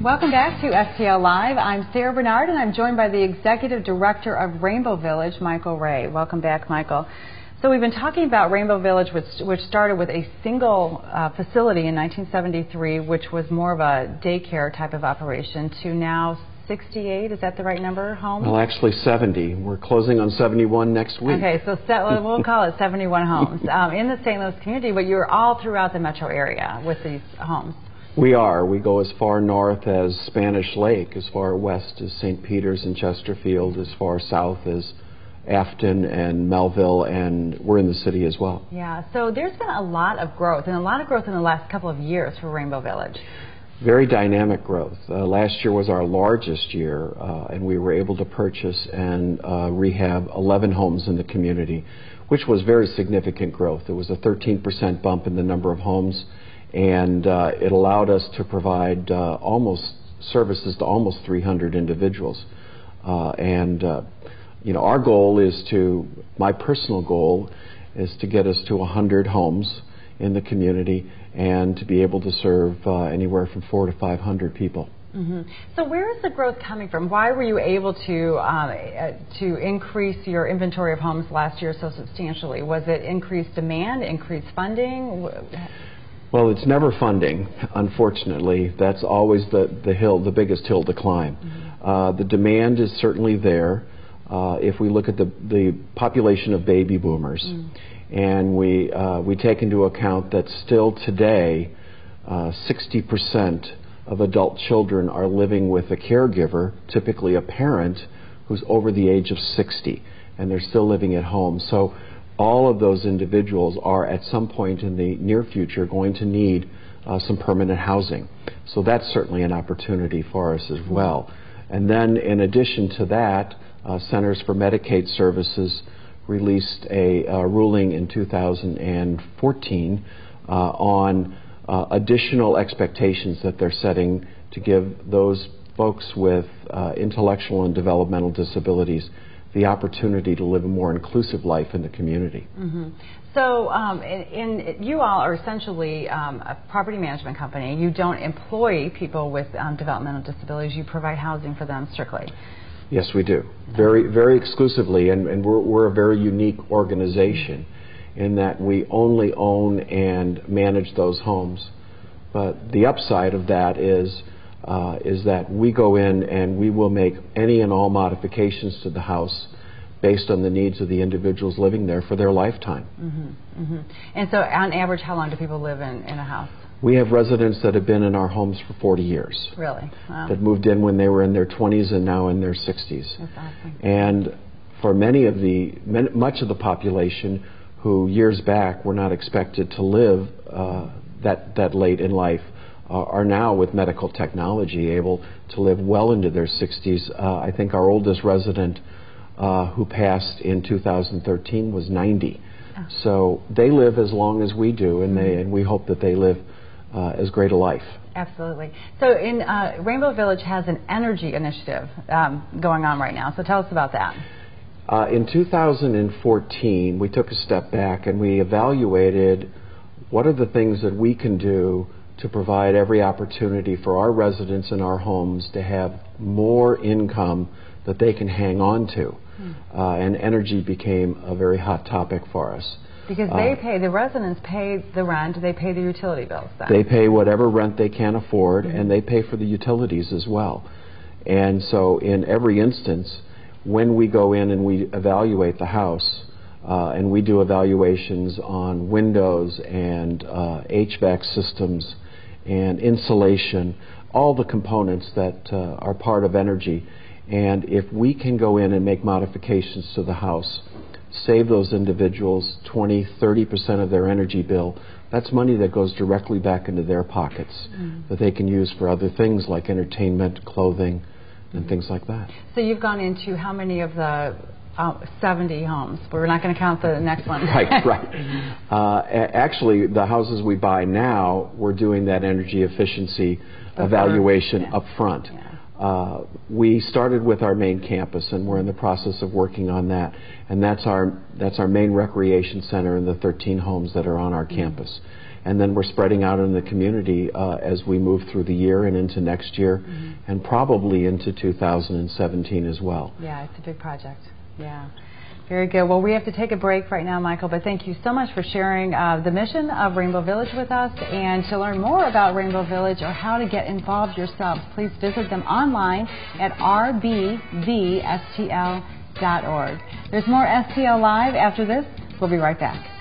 Welcome back to STL Live. I'm Sarah Bernard, and I'm joined by the Executive Director of Rainbow Village, Michael Ray. Welcome back, Michael. So we've been talking about Rainbow Village, which started with a single facility in 1973, which was more of a daycare type of operation, to now 68, is that the right number, homes? Well, actually 70. We're closing on 71 next week. Okay, so we'll call it 71 homes in the St. Louis community, but you're all throughout the metro area with these homes. We are. We go as far north as Spanish Lake, as far west as St. Peters and Chesterfield, as far south as Afton and Melville, and we're in the city as well. Yeah, so there's been a lot of growth, and a lot of growth in the last couple of years for Rainbow Village. Very dynamic growth. Last year was our largest year, and we were able to purchase and rehab 11 homes in the community, which was very significant growth. It was a 13% bump in the number of homes, and it allowed us to provide services to almost 300 individuals. You know, our goal is my personal goal is to get us to 100 homes in the community and to be able to serve anywhere from 400 to 500 people. Mm-hmm. So where is the growth coming from? Why were you able to increase your inventory of homes last year so substantially? Was it increased demand, increased funding? Well, it's never funding, unfortunately. That's always the biggest hill to climb. Mm-hmm. The demand is certainly there. If we look at the population of baby boomers, and we take into account that still today 60% of adult children are living with a caregiver, typically a parent who's over the age of 60, and they're still living at home. So all of those individuals are at some point in the near future going to need some permanent housing. So that's certainly an opportunity for us as well. And then in addition to that, Centers for Medicaid Services released a ruling in 2014 on additional expectations that they're setting to give those folks with intellectual and developmental disabilities the opportunity to live a more inclusive life in the community. Mm-hmm. So you all are essentially a property management company. You don't employ people with developmental disabilities. You provide housing for them strictly. Yes, we do. Very, very exclusively, and we're a very unique organization in that we only own and manage those homes. But the upside of that is that we go in and we will make any and all modifications to the house based on the needs of the individuals living there for their lifetime. Mm-hmm. Mm-hmm. And so on average, how long do people live in a house? We have residents that have been in our homes for 40 years. Really? Wow. That moved in when they were in their 20s and now in their 60s. That's awesome. And for much of the population who years back were not expected to live that late in life, are now with medical technology able to live well into their 60s. I think our oldest resident who passed in 2013 was 90. Oh. So they live as long as we do, and we hope that they live as great a life. Absolutely. So Rainbow Village has an energy initiative going on right now. So tell us about that. In 2014, we took a step back and we evaluated what are the things that we can do to provide every opportunity for our residents in our homes to have more income that they can hang on to. And energy became a very hot topic for us. Because the residents pay the rent, they pay the utility bills then. They pay whatever rent they can afford, and they pay for the utilities as well. And so in every instance, when we go in and we evaluate the house, and we do evaluations on windows and HVAC systems and insulation, all the components that are part of energy. And if we can go in and make modifications to the house, save those individuals 20–30% of their energy bill, that's money that goes directly back into their pockets that they can use for other things like entertainment, clothing, and things like that. So you've gone into how many of the 70 homes, but we're not going to count the next one. Right. Actually, the houses we buy now, we're doing that energy efficiency evaluation up front. We started with our main campus, and we're in the process of working on that. And that's our main recreation center and the 13 homes that are on our campus. and then we're spreading out in the community as we move through the year and into next year, and probably into 2017 as well. Yeah, it's a big project. Yeah. Very good. Well, we have to take a break right now, Michael, but thank you so much for sharing the mission of Rainbow Village with us. And to learn more about Rainbow Village or how to get involved yourselves, please visit them online at rbvstl.org. There's more STL Live after this. We'll be right back.